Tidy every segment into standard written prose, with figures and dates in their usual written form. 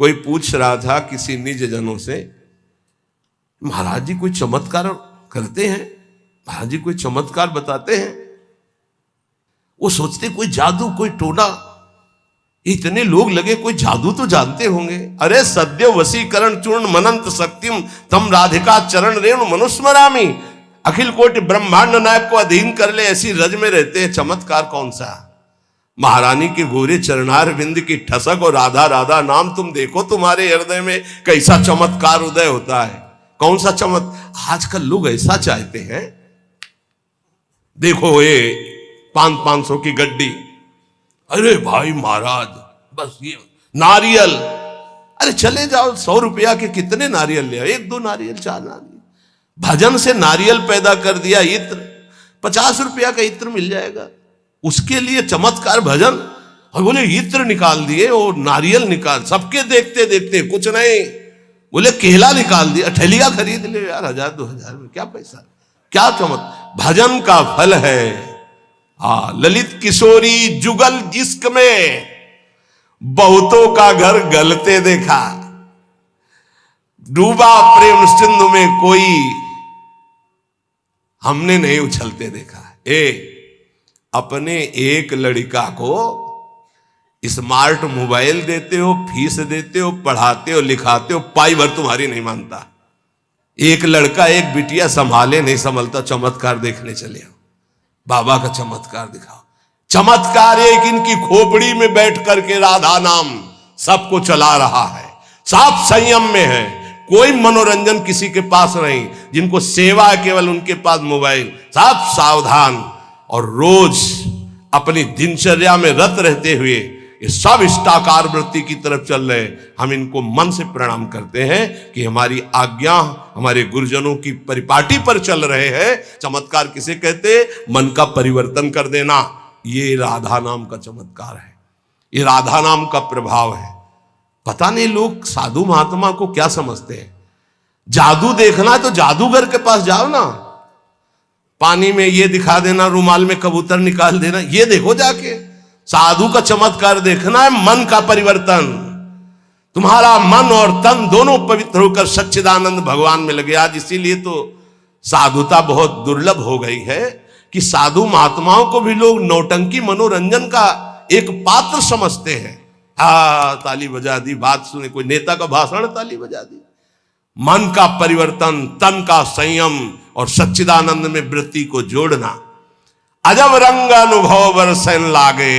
कोई पूछ रहा था किसी निज जनों से, महाराज जी कोई चमत्कार करते हैं, महाराज जी कोई चमत्कार बताते हैं? वो सोचते कोई जादू कोई टोना, इतने लोग लगे कोई जादू तो जानते होंगे। अरे सद्य वशीकरण चूर्ण मनंत शक्तिम तम राधिका चरण रेणु मनुस्मरामी, अखिल कोटि ब्रह्मांड नायक को अधीन कर ले ऐसी रज में रहते हैं, चमत्कार कौन सा? महारानी के गोरे चरणार बिंद की ठसक और राधा राधा नाम तुम देखो, तुम्हारे हृदय में कैसा चमत्कार उदय होता है। कौन सा आजकल लोग ऐसा चाहते हैं। देखो ये 500 की गड्डी, अरे भाई महाराज बस ये नारियल, अरे चले जाओ 100 रुपया के कितने नारियल ले, 1-2 नारियल 4 नारियल, भजन से नारियल पैदा कर दिया, इत्र 50 रुपया का इत्र मिल जाएगा, उसके लिए चमत्कार भजन। और बोले इत्र निकाल दिए और नारियल निकाल, सबके देखते देखते कुछ नहीं, बोले केला निकाल दिया, ठेलिया खरीद ले यार 1000-2000 में, क्या पैसा, क्या भजन का फल है। ललित किशोरी जुगल इश्क में बहुतों का घर गलते देखा, डूबा प्रेम सिंधु में कोई हमने नहीं उछलते देखा। अपने एक लड़का को स्मार्ट मोबाइल देते हो, फीस देते हो, पढ़ाते हो, लिखाते हो, पाई भर तुम्हारी नहीं मानता। एक लड़का एक बिटिया संभाले नहीं संभलता, चमत्कार देखने चले आओ, बाबा का चमत्कार दिखाओ। चमत्कार एक इनकी खोपड़ी में बैठ करके राधा नाम सबको चला रहा है, सब संयम में है, कोई मनोरंजन किसी के पास नहीं, जिनको सेवा है केवल उनके पास मोबाइल, सब सावधान और रोज अपनी दिनचर्या में रत रहते हुए ये सब इष्टाकार वृत्ति की तरफ चल रहे। हम इनको मन से प्रणाम करते हैं कि हमारी आज्ञा हमारे गुरुजनों की परिपाटी पर चल रहे हैं। चमत्कार किसे कहते? मन का परिवर्तन कर देना, ये राधा नाम का चमत्कार है, ये राधा नाम का प्रभाव है। पता नहीं लोग साधु महात्मा को क्या समझते हैं। जादू देखना है तो जादूगर के पास जाओ ना, पानी में ये दिखा देना, रुमाल में कबूतर निकाल देना, ये देखो जाके। साधु का चमत्कार देखना है मन का परिवर्तन, तुम्हारा मन और तन दोनों पवित्र होकर सच्चिदानंद भगवान में लगे। आज इसीलिए तो साधुता बहुत दुर्लभ हो गई है कि साधु महात्माओं को भी लोग नौटंकी मनोरंजन का एक पात्र समझते हैं। ताली बजा दी, बात सुने, कोई नेता का भाषण, ताली बजा दी। मन का परिवर्तन, तन का संयम और सच्चिदानंद में वृत्ति को जोड़ना। अजब रंग अनुभव बरसन लागे,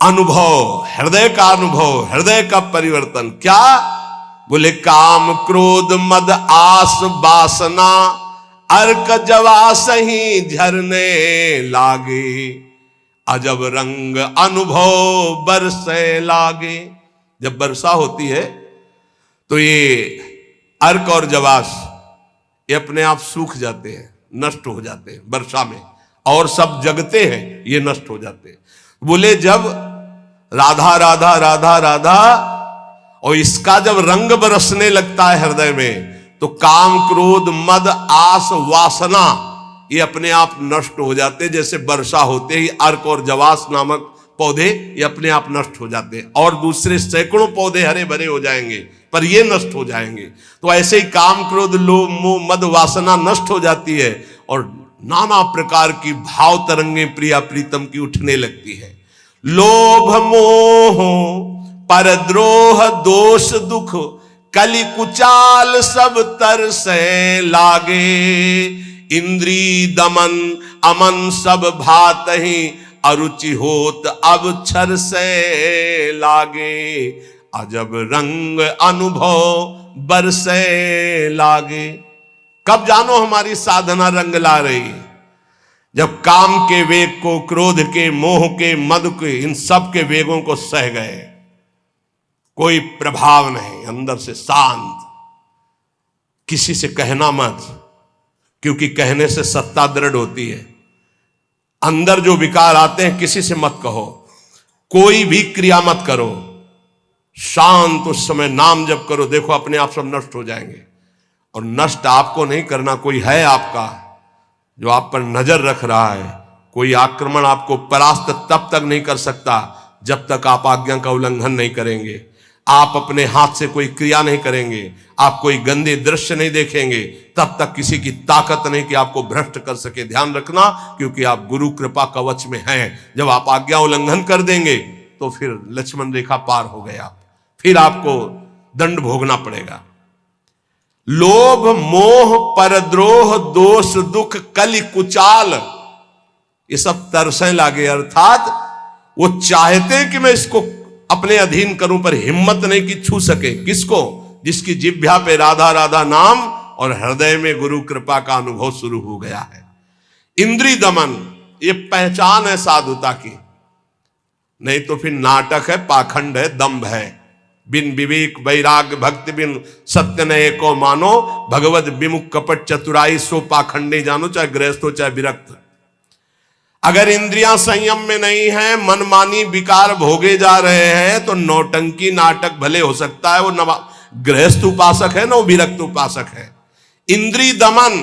अनुभव, हृदय का अनुभव, हृदय का परिवर्तन। क्या बोले? काम क्रोध मद आस वासना अर्क जवा सही झरने लागे, अजब रंग अनुभव बरसे लागे। जब वर्षा होती है तो ये अर्क और जवास ये अपने आप सूख जाते हैं, नष्ट हो जाते हैं वर्षा में, और सब जगते हैं, ये नष्ट हो जाते हैं। बोले जब राधा राधा राधा राधा और इसका जब रंग बरसने लगता है हृदय में, तो काम क्रोध मद आस वासना ये अपने आप नष्ट हो जाते हैं। जैसे वर्षा होते ही अर्क और जवास नामक पौधे ये अपने आप नष्ट हो जाते हैं, और दूसरे सैकड़ों पौधे हरे भरे हो जाएंगे, पर ये नष्ट हो जाएंगे। तो ऐसे ही काम क्रोध लोभ मोह मद वासना नष्ट हो जाती है, और नाना प्रकार की भाव तरंगे प्रिया प्रीतम की उठने लगती है। लोभ मोह परद्रोह दोष दुख कलि कुचाल सब तरसे लागे, इंद्री दमन अमन सब भात ही अरुचि होत अब छर से लागे, अजब रंग अनुभव बरसे लागे। कब जानो हमारी साधना रंग ला रही है? जब काम के वेग को, क्रोध के, मोह के, मद के, इन सब के वेगों को सह गए, कोई प्रभाव नहीं, अंदर से शांत। किसी से कहना मत, क्योंकि कहने से सत्ता दृढ़ होती है। अंदर जो विकार आते हैं किसी से मत कहो, कोई भी क्रिया मत करो, शांत उस समय नाम जप करो, देखो अपने आप सब नष्ट हो जाएंगे। और नष्ट आपको नहीं करना, कोई है आपका जो आप पर नजर रख रहा है। कोई आक्रमण आपको परास्त तब तक नहीं कर सकता जब तक आप आज्ञा का उल्लंघन नहीं करेंगे, आप अपने हाथ से कोई क्रिया नहीं करेंगे, आप कोई गंदे दृश्य नहीं देखेंगे, तब तक किसी की ताकत नहीं कि आपको भ्रष्ट कर सके। ध्यान रखना, क्योंकि आप गुरु कृपा कवच में हैं। जब आप आज्ञा उल्लंघन कर देंगे तो फिर लक्ष्मण रेखा पार हो गए आप, फिर आपको दंड भोगना पड़ेगा। लोभ मोह परद्रोह दोष दुख कलि कुचाल, ये सब तरसें लागे, अर्थात वो चाहते कि मैं इसको अपने अधीन करूं, पर हिम्मत नहीं कि छू सके। किसको? जिसकी जिह्वा पे राधा राधा नाम और हृदय में गुरु कृपा का अनुभव शुरू हो गया है। इंद्रिय दमन, ये पहचान है साधुता की, नहीं तो फिर नाटक है, पाखंड है, दंभ है। बिन विवेक वैराग्य भक्ति बिन सत्य नये को मानो, भगवत विमुख कपट चतुराई सो पाखंडे जानो, चाहे गृहस्थ हो चाहे विरक्त। अगर इंद्रियां संयम में नहीं है, मनमानी विकार भोगे जा रहे हैं, तो नौटंकी नाटक भले हो सकता है, वो गृहस्थ उपासक है ना, वो विरक्त उपासक है। इंद्रिय दमन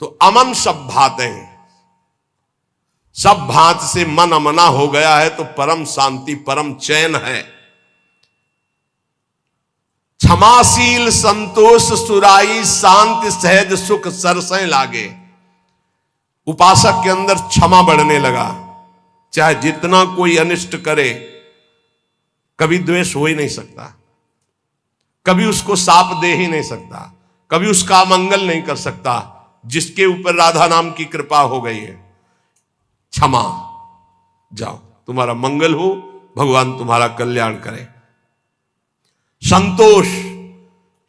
तो अमन सब भाते हैं, सब भात से मन अमना हो गया है तो परम शांति परम चैन है। क्षमाशील संतोष सुराई शांति सहज सुख सरसें लागे। उपासक के अंदर क्षमा बढ़ने लगा, चाहे जितना कोई अनिष्ट करे, कभी द्वेष हो ही नहीं सकता, कभी उसको साप दे ही नहीं सकता, कभी उसका मंगल नहीं कर सकता। जिसके ऊपर राधा नाम की कृपा हो गई है, क्षमा, जाओ, तुम्हारा मंगल हो, भगवान तुम्हारा कल्याण करे। संतोष,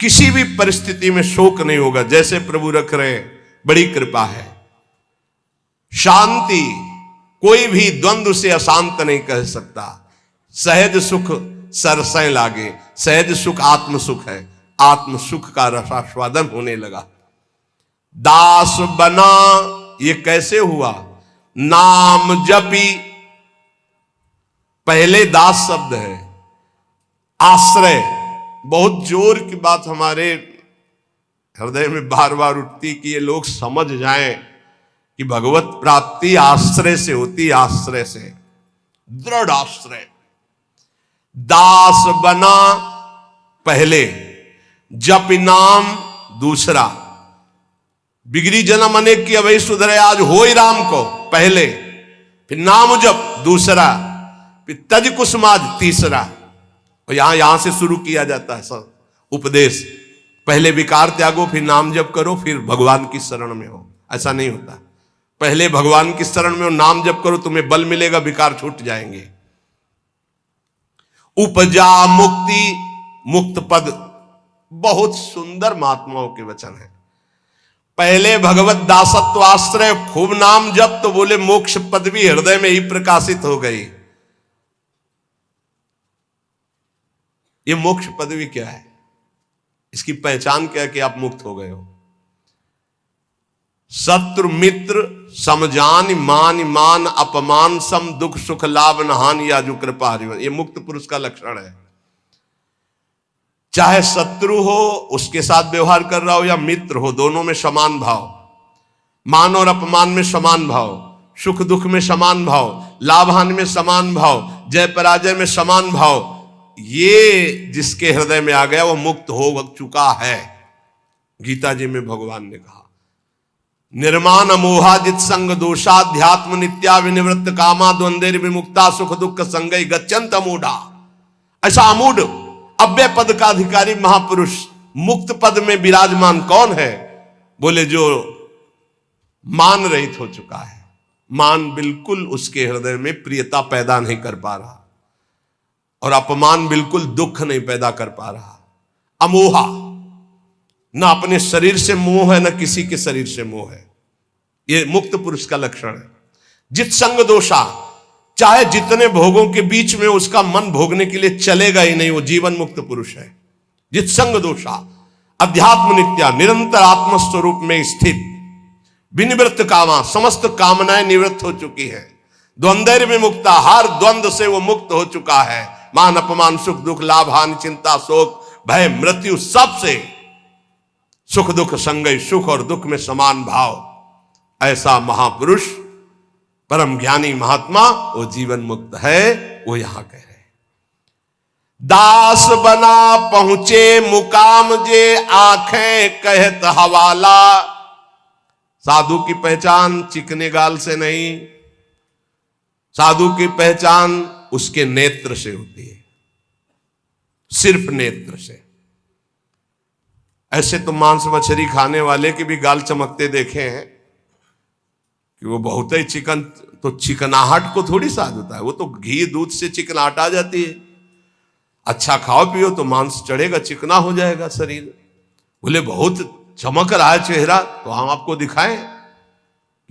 किसी भी परिस्थिति में शोक नहीं होगा, जैसे प्रभु रख रहे, बड़ी कृपा है। शांति, कोई भी द्वंद्व से अशांत नहीं कह सकता। सहज सुख सरसें लागे, सहज सुख आत्म सुख है, आत्म सुख का रसास्वादन होने लगा। दास बना, ये कैसे हुआ? नाम जपी, पहले दास शब्द है, आश्रय। बहुत जोर की बात हमारे हृदय में बार बार उठती कि ये लोग समझ जाएं कि भगवत प्राप्ति आश्रय से होती, आश्रय से, दृढ़ आश्रय। दास बना पहले, जप नाम दूसरा। बिगड़ी जन्म अनेक की अभय सुधरे आज होई राम को पहले, फिर नाम जप दूसरा, फिर तज कुसुमाज तीसरा। और यहां से शुरू किया जाता है सब उपदेश। पहले विकार त्यागो, फिर नाम जप करो, फिर भगवान की शरण में हो। ऐसा नहीं होता, पहले भगवान की शरण में हो, नाम जप करो, तुम्हें बल मिलेगा, विकार छूट जाएंगे। उपजा मुक्ति, मुक्त पद, बहुत सुंदर महात्माओं के वचन है। पहले भगवत दासत्व आश्रय, खूब नाम जप, तो बोले मोक्ष पद भी हृदय में ही प्रकाशित हो गई। ये मोक्ष पदवी क्या है? इसकी पहचान क्या है कि आप मुक्त हो गए हो? शत्रु मित्र समजान मान मान अपमान सम दुख सुख लाभ नहान या जो कृपा हरिवन, ये मुक्त पुरुष का लक्षण है। चाहे शत्रु हो उसके साथ व्यवहार कर रहा हो, या मित्र हो, दोनों में समान भाव, मान और अपमान में समान भाव, सुख दुख में समान भाव, लाभ हानि में समान भाव, जय पराजय में समान भाव। ये जिसके हृदय में आ गया वो मुक्त हो चुका है। गीता जी में भगवान ने कहा, निर्माण मोहाजित संग दोषाध्यात्म नित्या विनिवृत्त कामा द्वंद्वेर विमुक्ता सुख दुख संगई गच्छन्त अमूढ़ा। ऐसा अमूढ़ अव्यय पद का अधिकारी महापुरुष मुक्त पद में विराजमान कौन है? बोले जो मान रहित हो चुका है। मान बिल्कुल उसके हृदय में प्रियता पैदा नहीं कर पा रहा, और अपमान बिल्कुल दुख नहीं पैदा कर पा रहा। अमोहा, ना अपने शरीर से मोह है, ना किसी के शरीर से मोह है। ये मुक्त पुरुष का लक्षण है। जित संग दोषा, चाहे जितने भोगों के बीच में उसका मन भोगने के लिए चलेगा ही नहीं, वो जीवन मुक्त पुरुष है। जित संग दोषा, अध्यात्म नित्या, निरंतर आत्मस्वरूप में स्थित, विनिवृत्त कामा, समस्त कामनाएं निवृत्त हो चुकी है। द्वंद्व विमुक्ता, हर द्वंद्व से वो मुक्त हो चुका है। मान अपमान सुख दुख लाभ हानि चिंता शोक भय मृत्यु, सब से सुख दुख संगई, सुख और दुख में समान भाव। ऐसा महापुरुष परम ज्ञानी महात्मा वो जीवन मुक्त है, वो यहां कह रहे हैं। दास बना पहुंचे मुकाम जे आंखें कहत हवाला। साधु की पहचान चिकने गाल से नहीं, साधु की पहचान उसके नेत्र से होती है, सिर्फ नेत्र से। ऐसे तो मांस मछली खाने वाले के भी गाल चमकते देखे हैं कि वो बहुत ही चिकन, तो चिकनाहट को थोड़ी साधुता है, वो तो घी दूध से चिकनाहट आ जाती है। अच्छा खाओ पियो तो मांस चढ़ेगा, चिकना हो जाएगा शरीर। बोले बहुत चमक रहा है चेहरा, तो हम आपको दिखाएं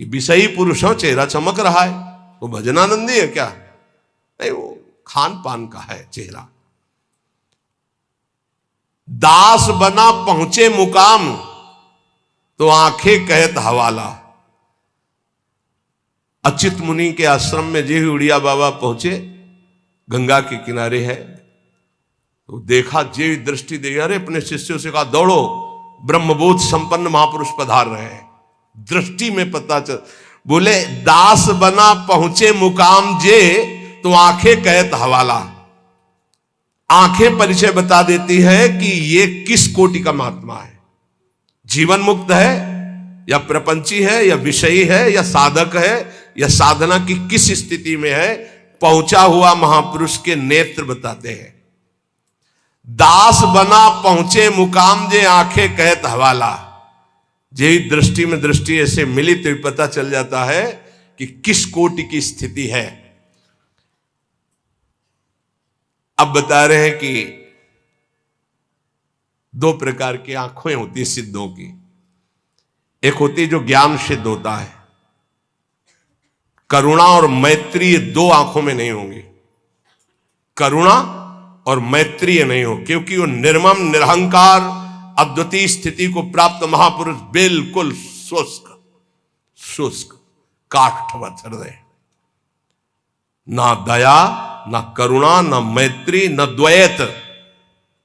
कि विषयी पुरुष हो, चेहरा चमक रहा है, वो भजनानंदी है क्या? नहीं, वो खान पान का है चेहरा। दास बना पहुंचे मुकाम तो आंखें कहत हवाला। अच्युत मुनि के आश्रम में जी उड़िया बाबा पहुंचे, गंगा के किनारे है, तो देखा, जे दृष्टि दे, अरे अपने शिष्यों से कहा दौड़ो, ब्रह्मबोध संपन्न महापुरुष पधार रहे हैं। दृष्टि में पता चल, बोले दास बना पहुंचे मुकाम जे तो आंखें कहत हवाला। आंखें परिचय बता देती है कि ये किस कोटि का महात्मा है, जीवन मुक्त है या प्रपंची है या विषयी है या साधक है या साधना की किस स्थिति में है। पहुंचा हुआ महापुरुष के नेत्र बताते हैं। दास बना पहुंचे मुकाम जे आंखें कहत हवाला। जे दृष्टि में दृष्टि ऐसे मिली तो पता चल जाता है कि किस कोटि की स्थिति है। अब बता रहे हैं कि दो प्रकार की आंखें होती है सिद्धों की। एक होती है जो ज्ञान सिद्ध होता है, करुणा और मैत्री, ये दो आंखों में नहीं होंगी। करुणा और मैत्री नहीं हो, क्योंकि वो निर्मम निरहंकार अद्वितीय स्थिति को प्राप्त महापुरुष बिल्कुल शुष्क शुष्क काष्ठवत हृदय, ना दया ना करुणा ना मैत्री न द्वैत।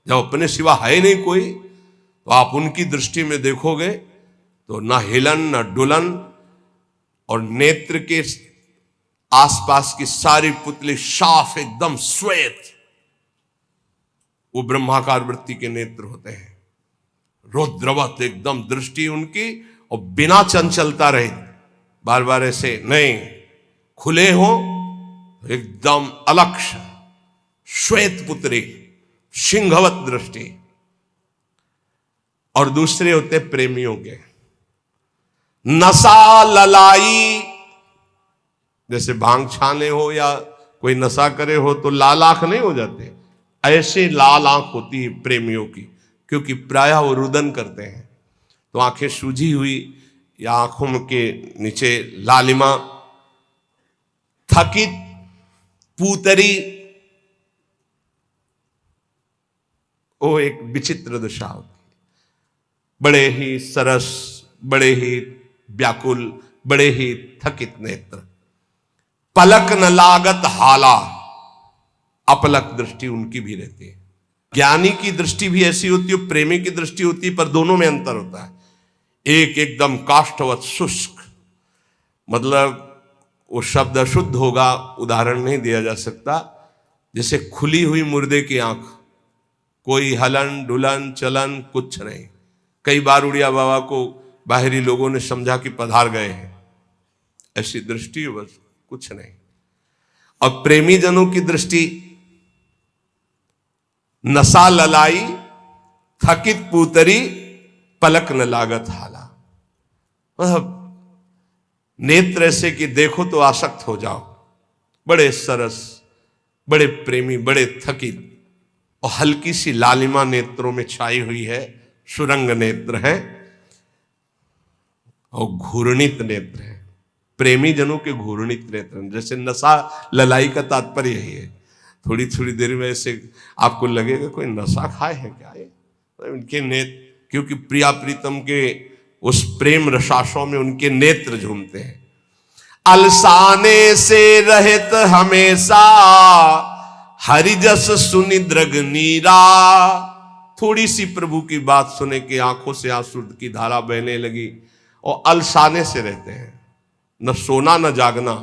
जब अपने सिवा है नहीं कोई, तो आप उनकी दृष्टि में देखोगे तो ना हिलन ना डुलन, और नेत्र के आसपास की सारी पुतली साफ एकदम श्वेत, वो ब्रह्माकार वृत्ति के नेत्र होते हैं। रुद्रवत एकदम दृष्टि उनकी, और बिना चंचलता रहे, बार बार ऐसे नहीं, खुले हो एकदम अलक्ष श्वेत पुत्री, सिंहवत दृष्टि। और दूसरे होते प्रेमियों के नशा ललाई, जैसे भांग छाने हो या कोई नशा करे हो तो लाल आंख नहीं हो जाते, ऐसे लाल आंख होती है प्रेमियों की, क्योंकि प्रायः वो रुदन करते हैं, तो आंखें सूजी हुई या आंखों के नीचे लालिमा। थकित पूतरी, वो एक विचित्र दशा होती है, बड़े ही सरस, बड़े ही व्याकुल, बड़े ही थकित नेत्र। पलक न लागत हाला, अपलक दृष्टि उनकी भी रहती है। ज्ञानी की दृष्टि भी ऐसी होती है, प्रेमी की दृष्टि होती है, पर दोनों में अंतर होता है। एक एकदम काष्ठवत शुष्क, मतलब वो शब्द अशुद्ध होगा, उदाहरण नहीं दिया जा सकता, जैसे खुली हुई मुर्दे की आंख, कोई हलन डुलन चलन कुछ नहीं। कई बार उड़िया बाबा को बाहरी लोगों ने समझा कि पधार गए हैं, ऐसी दृष्टि बस कुछ नहीं। और प्रेमी जनों की दृष्टि नशा ललाई, थकित पूतरी, पलक न लागत हाला। मतलब नेत्र ऐसे कि देखो तो आसक्त हो जाओ, बड़े सरस, बड़े प्रेमी, बड़े थकित, और हल्की सी लालिमा नेत्रों में छाई हुई है, सुरंग नेत्र है और घूर्णित नेत्र है। प्रेमी जनों के घूर्णित नेत्र, जैसे नशा ललाई का तात्पर्य यही है। थोड़ी थोड़ी देर में ऐसे आपको लगेगा कोई नशा खाए है क्या ये, तो उनके नेत्र, क्योंकि प्रिया प्रीतम के उस प्रेम रसाशों में उनके नेत्र झूमते हैं। अलसाने से रहित हमेशा, हरिजस सुनि दृग नीरा। थोड़ी सी प्रभु की बात सुने के आंखों से आंसू की धारा बहने लगी, और अलसाने से रहते हैं, न सोना न जागना,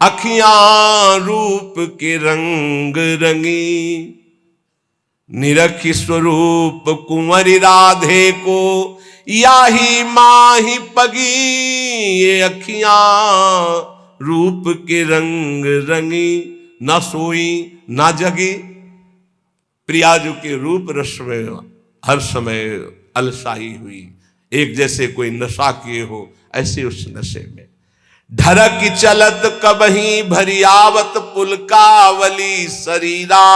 अखियां रूप के रंग रंगी, निरखी स्वरूप कुंवरी राधे को, याही माही पगी। ये अखियां रूप के रंग रंगी, न सोई न जगी। प्रियाजू के रूप रस में हर समय अलसाई हुई, एक जैसे कोई नशा किए हो ऐसे उस नशे में। ढरक चलत कबही भरियावत पुलकावली शरीरा,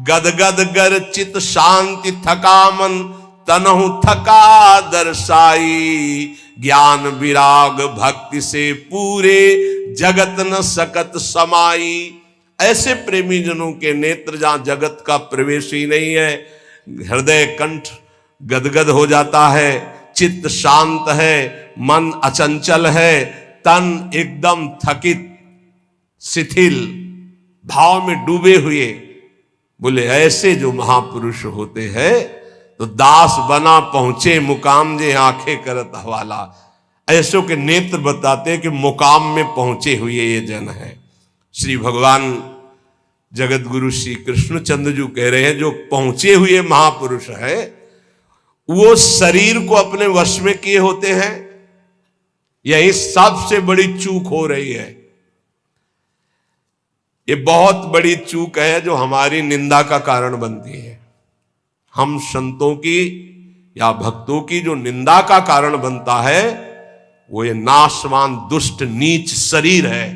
गदगद गर चित शांति थका मन, तनहु थका दर्शाई। ज्ञान विराग भक्ति से पूरे जगत न सकत समाई। ऐसे प्रेमी जनों के नेत्र जहां जगत का प्रवेश ही नहीं है, हृदय कंठ गदगद हो जाता है, चित्त शांत है, मन अचंचल है, तन एकदम थकित शिथिल भाव में डूबे हुए। बोले ऐसे जो महापुरुष होते हैं तो दास बना पहुंचे मुकाम जे आंखें करत हवाला। ऐसों के नेत्र बताते हैं कि मुकाम में पहुंचे हुए ये जन है। श्री भगवान जगत गुरु श्री कृष्णचंद्र जी कह रहे हैं जो पहुंचे हुए महापुरुष है वो शरीर को अपने वश में किए होते हैं। यही सबसे बड़ी चूक हो रही है। ये बहुत बड़ी चूक है जो हमारी निंदा का कारण बनती है। हम संतों की या भक्तों की जो निंदा का कारण बनता है वो ये नाशवान दुष्ट नीच शरीर है।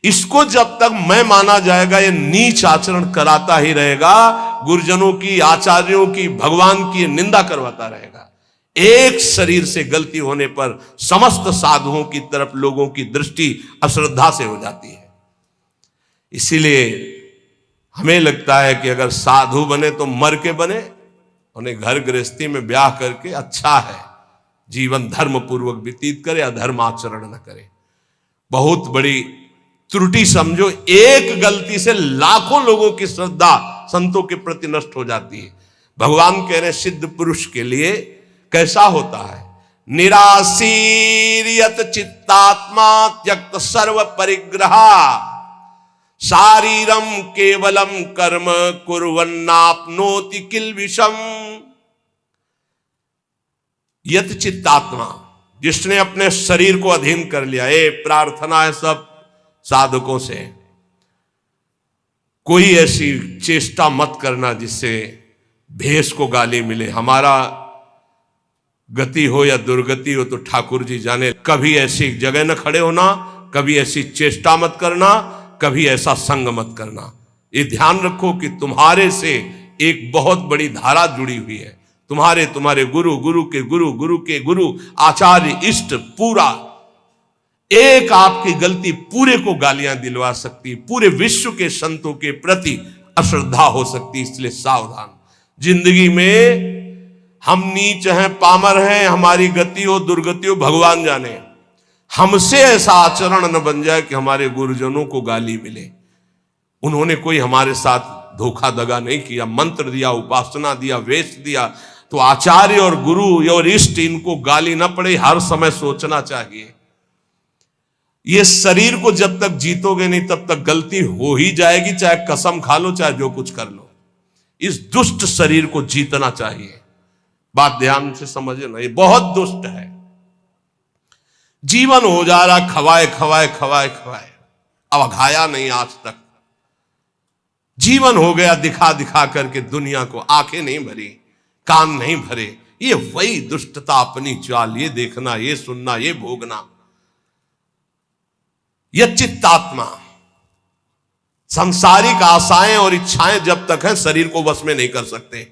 इसको जब तक मैं माना जाएगा ये नीच आचरण कराता ही रहेगा, गुरुजनों की, आचार्यों की, भगवान की निंदा करवाता रहेगा। एक शरीर से गलती होने पर समस्त साधुओं की तरफ लोगों की दृष्टि अश्रद्धा से हो जाती है। इसीलिए हमें लगता है कि अगर साधु बने तो मर के बने, उन्हें घर गृहस्थी में ब्याह करके अच्छा है, जीवन धर्म पूर्वक व्यतीत करे, अधर्म आचरण न करे। बहुत बड़ी त्रुटि समझो, एक गलती से लाखों लोगों की श्रद्धा संतों के प्रति नष्ट हो जाती है। भगवान कह रहे सिद्ध पुरुष के लिए कैसा होता है, निराशीर्यत चित्तात्मा त्यक्त सर्व परिग्रहा, शारीरम केवलम कर्म कुर्वन्नाप्नोति किल विषम। यत चित्तात्मा, जिसने अपने शरीर को अधीन कर लिया। ये प्रार्थना है सब साधकों से, कोई ऐसी चेष्टा मत करना जिससे भेष को गाली मिले। हमारा गति हो या दुर्गति हो तो ठाकुर जी जाने। कभी ऐसी जगह न खड़े होना, कभी ऐसी चेष्टा मत करना, कभी ऐसा संग मत करना। ये ध्यान रखो कि तुम्हारे से एक बहुत बड़ी धारा जुड़ी हुई है। तुम्हारे गुरु, गुरु के गुरु, गुरु के गुरु, आचार्य, इष्ट, पूरा एक आपकी गलती पूरे को गालियां दिलवा सकती, पूरे विश्व के संतों के प्रति अश्रद्धा हो सकती। इसलिए सावधान। जिंदगी में हम नीच हैं, पामर हैं, हमारी गति हो दुर्गति हो भगवान जाने। हमसे ऐसा आचरण न बन जाए कि हमारे गुरुजनों को गाली मिले। उन्होंने कोई हमारे साथ धोखा दगा नहीं किया, मंत्र दिया, उपासना दिया, वेश दिया, तो आचार्य और गुरु और इष्ट इनको गाली न पड़े, हर समय सोचना चाहिए। ये शरीर को जब तक जीतोगे नहीं तब तक गलती हो ही जाएगी, चाहे कसम खा लो, चाहे जो कुछ कर लो। इस दुष्ट शरीर को जीतना चाहिए। बात ध्यान से समझे ना, ये बहुत दुष्ट है। जीवन हो जा रहा खवाए खवाए खवाए खवाए, अब घाया नहीं आज तक। जीवन हो गया दिखा दिखा करके दुनिया को, आंखें नहीं भरी, कान नहीं भरे। ये वही दुष्टता, अपनी चाल, ये देखना, ये सुनना, ये भोगना। यह चित्तात्मा, सांसारिक आशाएं और इच्छाएं जब तक हैं शरीर को वश में नहीं कर सकते।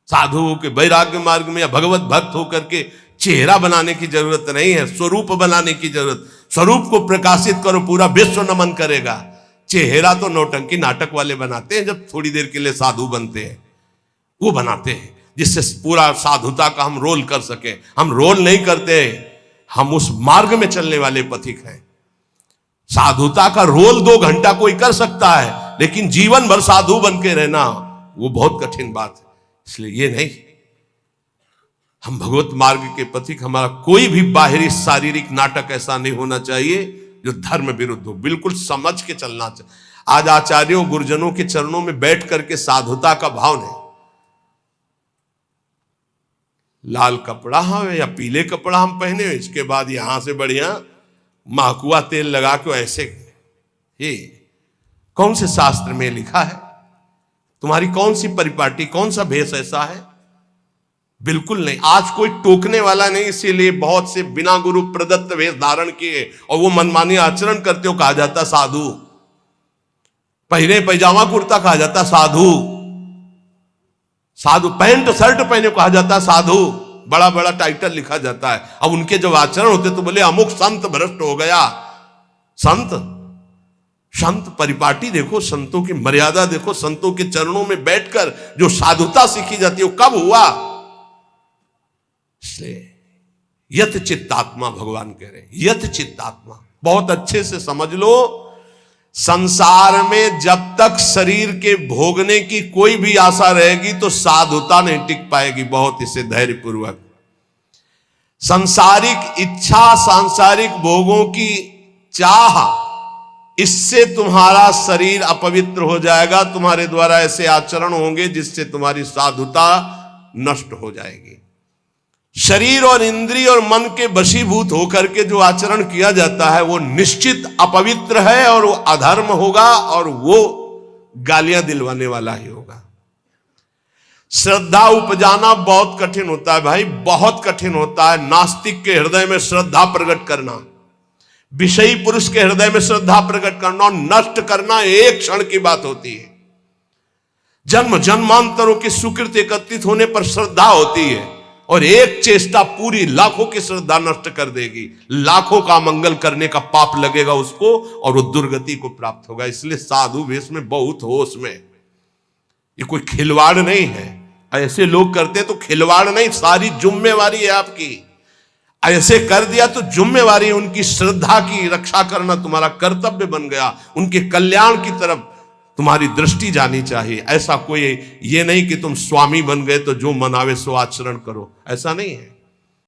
साधुओं के वैराग्य मार्ग में या भगवत भक्त होकर के चेहरा बनाने की जरूरत नहीं है, स्वरूप बनाने की जरूरत। स्वरूप को प्रकाशित करो, पूरा विश्व नमन करेगा। चेहरा तो नौटंकी नाटक वाले बनाते हैं, जब थोड़ी देर के लिए साधु बनते हैं वो बनाते हैं, जिससे पूरा साधुता का हम रोल कर सके। हम रोल नहीं करते, हम उस मार्ग में चलने वाले पथिक हैं। साधुता का रोल 2 घंटा कोई कर सकता है, लेकिन जीवन भर साधु बन के रहना वो बहुत कठिन बात है। इसलिए ये नहीं, हम भगवत मार्ग के पथिक, हमारा कोई भी बाहरी शारीरिक नाटक ऐसा नहीं होना चाहिए जो धर्म विरुद्ध हो, बिल्कुल समझ के चलना चाहिए। आज आचार्यों गुरुजनों के चरणों में बैठ करके साधुता का भाव नहीं, लाल कपड़ा हम या पीले कपड़ा हम पहने, इसके बाद यहां से बढ़िया महकुआ तेल लगा के ऐसे, ये कौन से शास्त्र में लिखा है? तुम्हारी कौन सी परिपाटी, कौन सा भेष ऐसा है? बिल्कुल नहीं। आज कोई टोकने वाला नहीं, इसीलिए बहुत से बिना गुरु प्रदत्त वेश धारण किए और वो मनमानी आचरण करते हो कहा जाता साधु, पहने पैजामा कुर्ता कहा जाता साधु, साधु पैंट शर्ट पहने कहा जाता साधु, बड़ा बड़ा टाइटल लिखा जाता है। अब उनके जब आचरण होते तो बोले अमुक संत भ्रष्ट हो गया। संत परिपाटी देखो, संतों की मर्यादा देखो, संतों के चरणों में बैठकर जो साधुता सीखी जाती है वो कब हुआ? इसलिए यत चित्तात्मा भगवान कह रहे हैं, यत चित्तात्मा बहुत अच्छे से समझ लो। संसार में जब तक शरीर के भोगने की कोई भी आशा रहेगी तो साधुता नहीं टिक पाएगी। बहुत इसे धैर्य पूर्वक, सांसारिक इच्छा, सांसारिक भोगों की चाह, इससे तुम्हारा शरीर अपवित्र हो जाएगा। तुम्हारे द्वारा ऐसे आचरण होंगे जिससे तुम्हारी साधुता नष्ट हो जाएगी। शरीर और इंद्रिय और मन के वशीभूत होकर के जो आचरण किया जाता है वो निश्चित अपवित्र है और वो अधर्म होगा और वो गालियां दिलवाने वाला ही होगा। श्रद्धा उपजाना बहुत कठिन होता है भाई, बहुत कठिन होता है। नास्तिक के हृदय में श्रद्धा प्रकट करना, विषयी पुरुष के हृदय में श्रद्धा प्रकट करना और नष्ट करना एक क्षण की बात होती है। जन्म जन्मांतरों की सुकृत एकत्रित होने पर श्रद्धा होती है और एक चेष्टा पूरी लाखों की श्रद्धा नष्ट कर देगी। लाखों का मंगल करने का पाप लगेगा उसको और वो दुर्गति को प्राप्त होगा। इसलिए साधु वेश में बहुत होश में, ये कोई खिलवाड़ नहीं है। ऐसे लोग करते तो खिलवाड़ नहीं, सारी जिम्मेवारी है आपकी। ऐसे कर दिया तो जिम्मेवारी, उनकी श्रद्धा की रक्षा करना तुम्हारा कर्तव्य बन गया। उनके कल्याण की तरफ तुम्हारी दृष्टि जानी चाहिए। ऐसा कोई ये नहीं कि तुम स्वामी बन गए तो जो मनावे सो आचरण करो, ऐसा नहीं है।